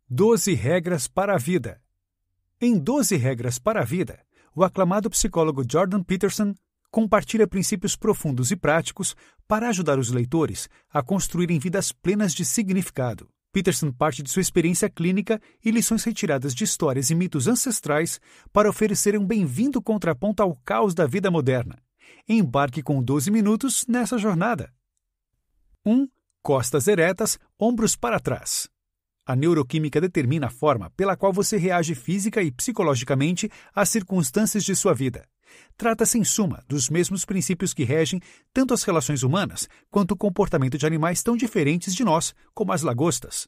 12 regras para a vida. Em 12 regras para a vida, o aclamado psicólogo Jordan Peterson compartilha princípios profundos e práticos para ajudar os leitores a construírem vidas plenas de significado. Peterson parte de sua experiência clínica e lições retiradas de histórias e mitos ancestrais para oferecer um bem-vindo contraponto ao caos da vida moderna. Embarque com 12 minutos nessa jornada. 1. Costas eretas, ombros para trás. A neuroquímica determina a forma pela qual você reage física e psicologicamente às circunstâncias de sua vida. Trata-se, em suma, dos mesmos princípios que regem tanto as relações humanas quanto o comportamento de animais tão diferentes de nós, como as lagostas.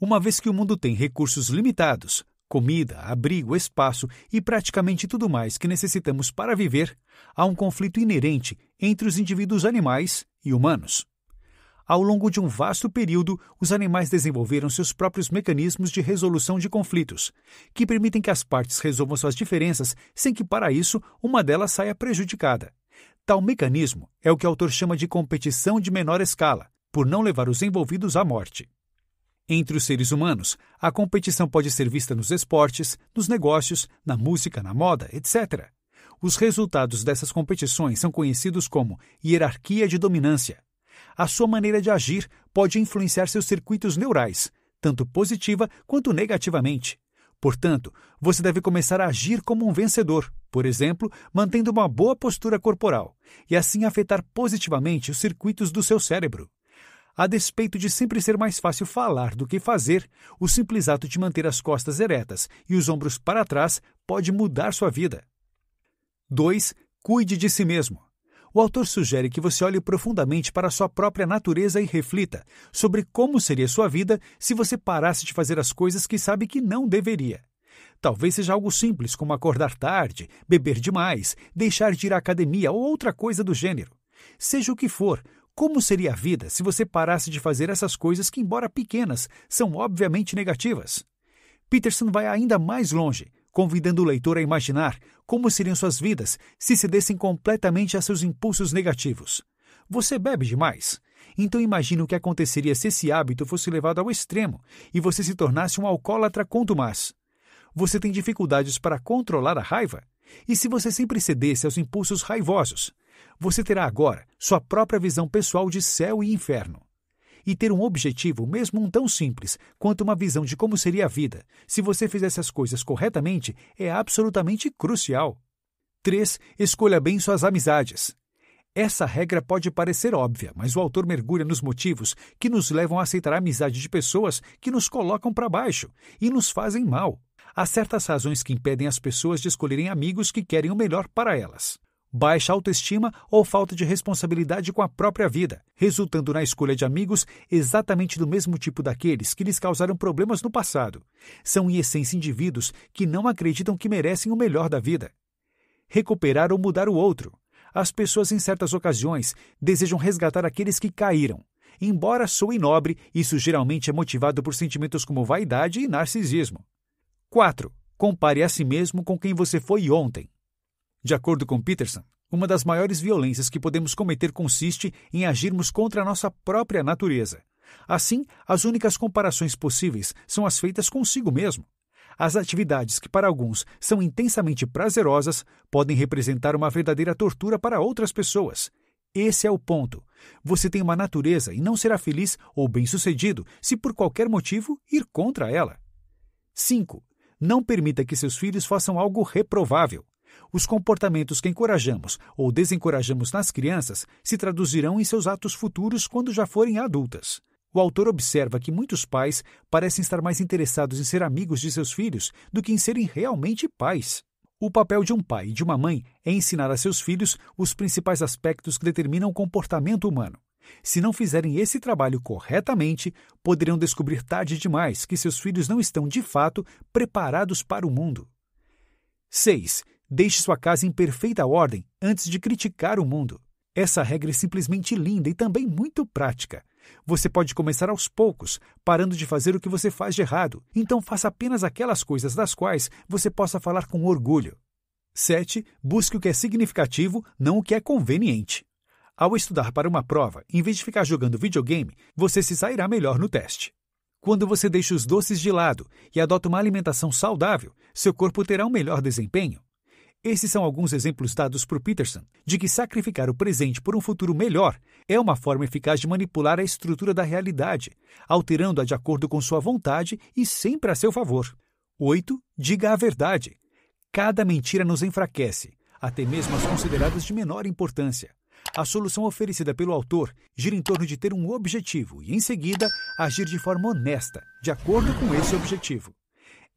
Uma vez que o mundo tem recursos limitados, comida, abrigo, espaço e praticamente tudo mais que necessitamos para viver, há um conflito inerente entre os indivíduos animais e humanos. Ao longo de um vasto período, os animais desenvolveram seus próprios mecanismos de resolução de conflitos, que permitem que as partes resolvam suas diferenças sem que, para isso, uma delas saia prejudicada. Tal mecanismo é o que o autor chama de competição de menor escala, por não levar os envolvidos à morte. Entre os seres humanos, a competição pode ser vista nos esportes, nos negócios, na música, na moda, etc. Os resultados dessas competições são conhecidos como hierarquia de dominância. A sua maneira de agir pode influenciar seus circuitos neurais, tanto positiva quanto negativamente. Portanto, você deve começar a agir como um vencedor, por exemplo, mantendo uma boa postura corporal, e assim afetar positivamente os circuitos do seu cérebro. A despeito de sempre ser mais fácil falar do que fazer, o simples ato de manter as costas eretas e os ombros para trás pode mudar sua vida. 2. Cuide de si mesmo. O autor sugere que você olhe profundamente para a sua própria natureza e reflita sobre como seria sua vida se você parasse de fazer as coisas que sabe que não deveria. Talvez seja algo simples como acordar tarde, beber demais, deixar de ir à academia ou outra coisa do gênero. Seja o que for, como seria a vida se você parasse de fazer essas coisas que, embora pequenas, são obviamente negativas? Peterson vai ainda mais longe, convidando o leitor a imaginar como seriam suas vidas se cedessem completamente a seus impulsos negativos. Você bebe demais? Então imagine o que aconteceria se esse hábito fosse levado ao extremo e você se tornasse um alcoólatra contumaz. Você tem dificuldades para controlar a raiva? E se você sempre cedesse aos impulsos raivosos? Você terá agora sua própria visão pessoal de céu e inferno. E ter um objetivo, mesmo um tão simples quanto uma visão de como seria a vida, se você fizesse as coisas corretamente, é absolutamente crucial. 3. Escolha bem suas amizades. Essa regra pode parecer óbvia, mas o autor mergulha nos motivos que nos levam a aceitar a amizade de pessoas que nos colocam para baixo e nos fazem mal. Há certas razões que impedem as pessoas de escolherem amigos que querem o melhor para elas. Baixa autoestima ou falta de responsabilidade com a própria vida, resultando na escolha de amigos exatamente do mesmo tipo daqueles que lhes causaram problemas no passado. São, em essência, indivíduos que não acreditam que merecem o melhor da vida. Recuperar ou mudar o outro. As pessoas, em certas ocasiões, desejam resgatar aqueles que caíram. Embora soe nobre, isso geralmente é motivado por sentimentos como vaidade e narcisismo. 4. Compare a si mesmo com quem você foi ontem. De acordo com Peterson, uma das maiores violências que podemos cometer consiste em agirmos contra a nossa própria natureza. Assim, as únicas comparações possíveis são as feitas consigo mesmo. As atividades que para alguns são intensamente prazerosas podem representar uma verdadeira tortura para outras pessoas. Esse é o ponto. Você tem uma natureza e não será feliz ou bem-sucedido se por qualquer motivo ir contra ela. 5. Não permita que seus filhos façam algo reprovável. Os comportamentos que encorajamos ou desencorajamos nas crianças se traduzirão em seus atos futuros quando já forem adultas. O autor observa que muitos pais parecem estar mais interessados em ser amigos de seus filhos do que em serem realmente pais. O papel de um pai e de uma mãe é ensinar a seus filhos os principais aspectos que determinam o comportamento humano. Se não fizerem esse trabalho corretamente, poderão descobrir tarde demais que seus filhos não estão, de fato, preparados para o mundo. 6. Deixe sua casa em perfeita ordem antes de criticar o mundo. Essa regra é simplesmente linda e também muito prática. Você pode começar aos poucos, parando de fazer o que você faz de errado. Então faça apenas aquelas coisas das quais você possa falar com orgulho. 7. Busque o que é significativo, não o que é conveniente. Ao estudar para uma prova, em vez de ficar jogando videogame, você se sairá melhor no teste. Quando você deixa os doces de lado e adota uma alimentação saudável, seu corpo terá um melhor desempenho. Esses são alguns exemplos dados por Peterson de que sacrificar o presente por um futuro melhor é uma forma eficaz de manipular a estrutura da realidade, alterando-a de acordo com sua vontade e sempre a seu favor. 8. Diga a verdade. Cada mentira nos enfraquece, até mesmo as consideradas de menor importância. A solução oferecida pelo autor gira em torno de ter um objetivo e, em seguida, agir de forma honesta, de acordo com esse objetivo.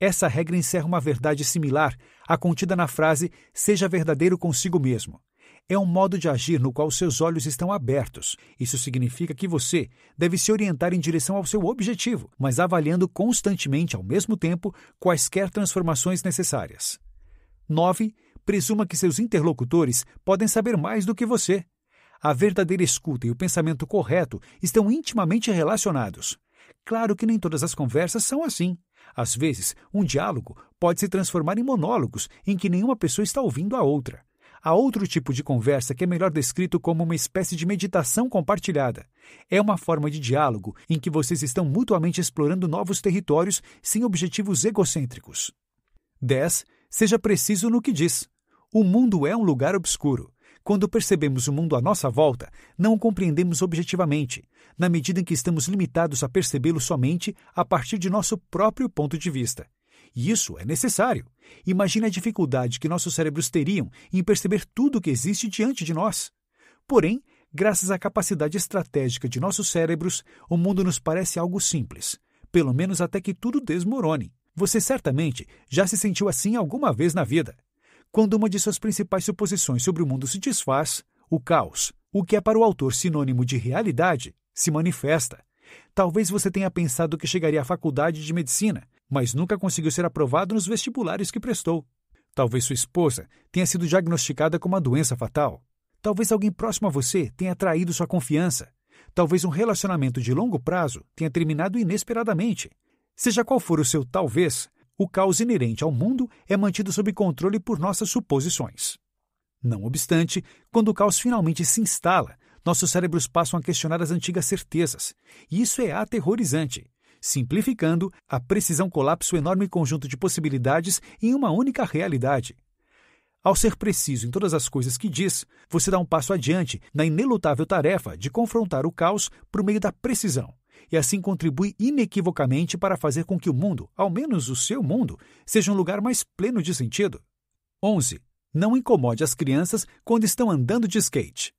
Essa regra encerra uma verdade similar à contida na frase "seja verdadeiro consigo mesmo". É um modo de agir no qual seus olhos estão abertos. Isso significa que você deve se orientar em direção ao seu objetivo, mas avaliando constantemente, ao mesmo tempo, quaisquer transformações necessárias. 9. Presuma que seus interlocutores podem saber mais do que você. A verdadeira escuta e o pensamento correto estão intimamente relacionados. Claro que nem todas as conversas são assim. Às vezes, um diálogo pode se transformar em monólogos em que nenhuma pessoa está ouvindo a outra. Há outro tipo de conversa que é melhor descrito como uma espécie de meditação compartilhada. É uma forma de diálogo em que vocês estão mutuamente explorando novos territórios sem objetivos egocêntricos. 10. Seja preciso no que diz. O mundo é um lugar obscuro. Quando percebemos o mundo à nossa volta, não o compreendemos objetivamente, na medida em que estamos limitados a percebê-lo somente a partir de nosso próprio ponto de vista. E isso é necessário. Imagine a dificuldade que nossos cérebros teriam em perceber tudo o que existe diante de nós. Porém, graças à capacidade estratégica de nossos cérebros, o mundo nos parece algo simples, pelo menos até que tudo desmorone. Você certamente já se sentiu assim alguma vez na vida. Quando uma de suas principais suposições sobre o mundo se desfaz, o caos, o que é para o autor sinônimo de realidade, se manifesta. Talvez você tenha pensado que chegaria à faculdade de medicina, mas nunca conseguiu ser aprovado nos vestibulares que prestou. Talvez sua esposa tenha sido diagnosticada com uma doença fatal. Talvez alguém próximo a você tenha traído sua confiança. Talvez um relacionamento de longo prazo tenha terminado inesperadamente. Seja qual for o seu talvez, o caos inerente ao mundo é mantido sob controle por nossas suposições. Não obstante, quando o caos finalmente se instala, nossos cérebros passam a questionar as antigas certezas, e isso é aterrorizante. Simplificando, a precisão colapsa o enorme conjunto de possibilidades em uma única realidade. Ao ser preciso em todas as coisas que diz, você dá um passo adiante na inelutável tarefa de confrontar o caos por meio da precisão, e assim contribui inequivocamente para fazer com que o mundo, ao menos o seu mundo, seja um lugar mais pleno de sentido. 11. Não incomode as crianças quando estão andando de skate.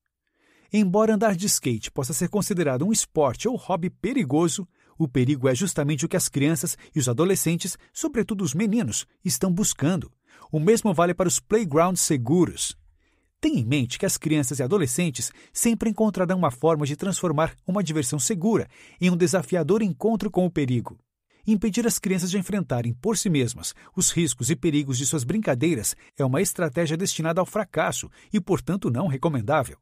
Embora andar de skate possa ser considerado um esporte ou hobby perigoso, o perigo é justamente o que as crianças e os adolescentes, sobretudo os meninos, estão buscando. O mesmo vale para os playgrounds seguros. Tenha em mente que as crianças e adolescentes sempre encontrarão uma forma de transformar uma diversão segura em um desafiador encontro com o perigo. Impedir as crianças de enfrentarem por si mesmas os riscos e perigos de suas brincadeiras é uma estratégia destinada ao fracasso e, portanto, não recomendável.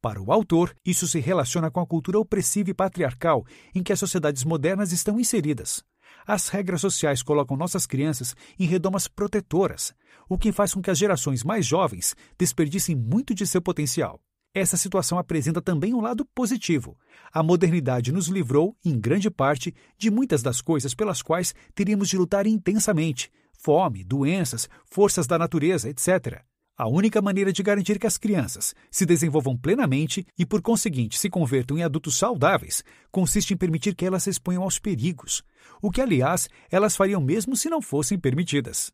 Para o autor, isso se relaciona com a cultura opressiva e patriarcal em que as sociedades modernas estão inseridas. As regras sociais colocam nossas crianças em redomas protetoras, o que faz com que as gerações mais jovens desperdicem muito de seu potencial. Essa situação apresenta também um lado positivo. A modernidade nos livrou, em grande parte, de muitas das coisas pelas quais teríamos de lutar intensamente: fome, doenças, forças da natureza, etc. A única maneira de garantir que as crianças se desenvolvam plenamente e, por conseguinte, se convertam em adultos saudáveis, consiste em permitir que elas se exponham aos perigos, o que, aliás, elas fariam mesmo se não fossem permitidas.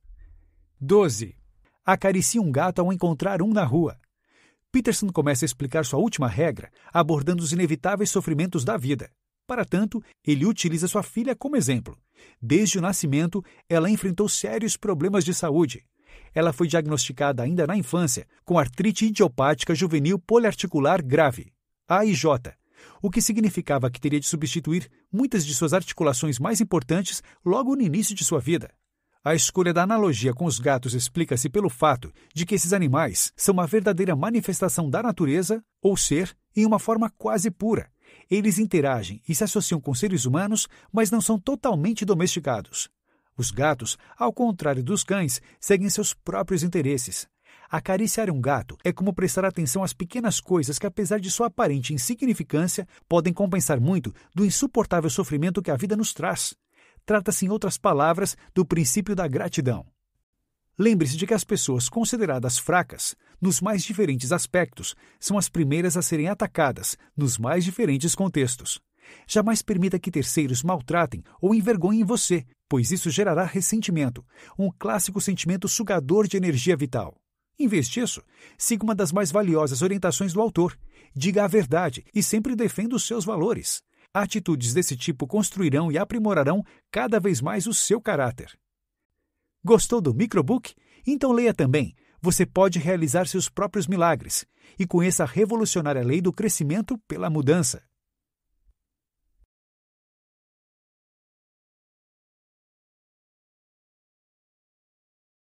12. Acaricie um gato ao encontrar um na rua. Peterson começa a explicar sua última regra, abordando os inevitáveis sofrimentos da vida. Para tanto, ele utiliza sua filha como exemplo. Desde o nascimento, ela enfrentou sérios problemas de saúde. Ela foi diagnosticada ainda na infância com artrite idiopática juvenil poliarticular grave, AIJ, o que significava que teria de substituir muitas de suas articulações mais importantes logo no início de sua vida. A escolha da analogia com os gatos explica-se pelo fato de que esses animais são uma verdadeira manifestação da natureza, ou ser, em uma forma quase pura. Eles interagem e se associam com seres humanos, mas não são totalmente domesticados. Os gatos, ao contrário dos cães, seguem seus próprios interesses. Acariciar um gato é como prestar atenção às pequenas coisas que, apesar de sua aparente insignificância, podem compensar muito do insuportável sofrimento que a vida nos traz. Trata-se, em outras palavras, do princípio da gratidão. Lembre-se de que as pessoas consideradas fracas, nos mais diferentes aspectos, são as primeiras a serem atacadas, nos mais diferentes contextos. Jamais permita que terceiros maltratem ou envergonhem você, pois isso gerará ressentimento, um clássico sentimento sugador de energia vital. Em vez disso, siga uma das mais valiosas orientações do autor. Diga a verdade e sempre defenda os seus valores. Atitudes desse tipo construirão e aprimorarão cada vez mais o seu caráter. Gostou do Microbook? Então leia também. Você pode realizar seus próprios milagres e conheça a revolucionária lei do crescimento pela mudança.